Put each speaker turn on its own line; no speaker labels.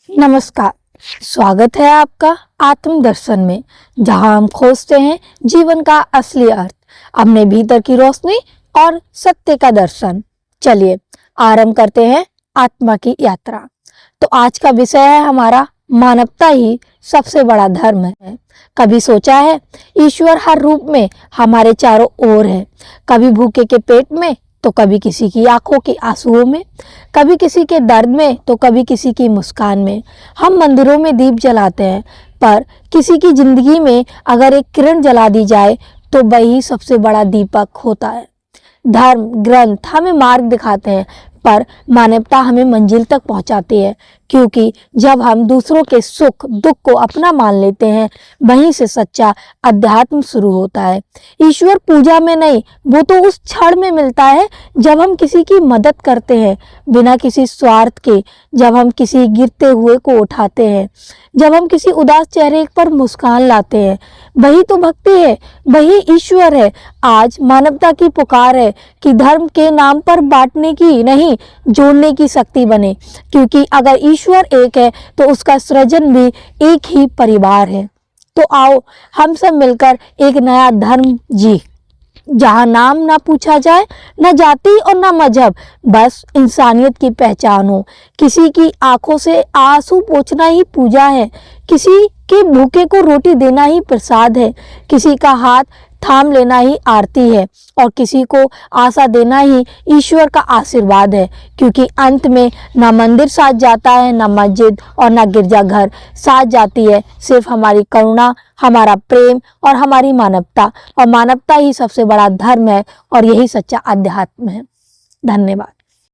नमस्कार, स्वागत है आपका आत्मदर्शन में, जहां हम खोजते हैं जीवन का असली अर्थ, अपने भीतर की रोशनी और सत्य का दर्शन। चलिए आरंभ करते हैं आत्मा की यात्रा। तो आज का विषय है हमारा मानवता ही सबसे बड़ा धर्म है। कभी सोचा है ईश्वर हर रूप में हमारे चारों ओर है, कभी भूखे के पेट में तो कभी किसी की आंखों के आंसुओं में, कभी किसी के दर्द में तो कभी किसी की मुस्कान में। हम मंदिरों में दीप जलाते हैं, पर किसी की जिंदगी में अगर एक किरण जला दी जाए तो वही सबसे बड़ा दीपक होता है। धर्म ग्रंथ हमें मार्ग दिखाते हैं, पर मानवता हमें मंजिल तक पहुंचाती है, क्योंकि जब हम दूसरों के सुख दुख को अपना मान लेते हैं, वहीं से सच्चा अध्यात्म शुरू होता है। ईश्वर पूजा में नहीं, वो तो उस क्षण में मिलता है जब हम किसी की मदद करते हैं बिना किसी स्वार्थ के, जब हम किसी गिरते हुए को उठाते हैं, जब हम किसी उदास चेहरे पर मुस्कान लाते हैं। वही तो भक्ति है, वही ईश्वर है। आज मानवता की पुकार है कि धर्म के नाम पर बांटने की नहीं, जोड़ने की शक्ति बने, क्योंकि अगर ईश्वर एक है तो उसका सृजन भी एक ही परिवार है। तो आओ हम सब मिलकर एक नया धर्म जी, जहाँ नाम ना पूछा जाए, न जाति और न मजहब, बस इंसानियत की पहचान हो। किसी की आंखों से आंसू पोंछना ही पूजा है, किसी के भूखे को रोटी देना ही प्रसाद है, किसी का हाथ थाम लेना ही आरती है, और किसी को आशा देना ही ईश्वर का आशीर्वाद है। क्योंकि अंत में ना मंदिर साथ जाता है, ना मस्जिद और ना गिरजाघर, साथ जाती है सिर्फ हमारी करुणा, हमारा प्रेम और हमारी मानवता। और मानवता ही सबसे बड़ा धर्म है और यही सच्चा अध्यात्म है। धन्यवाद।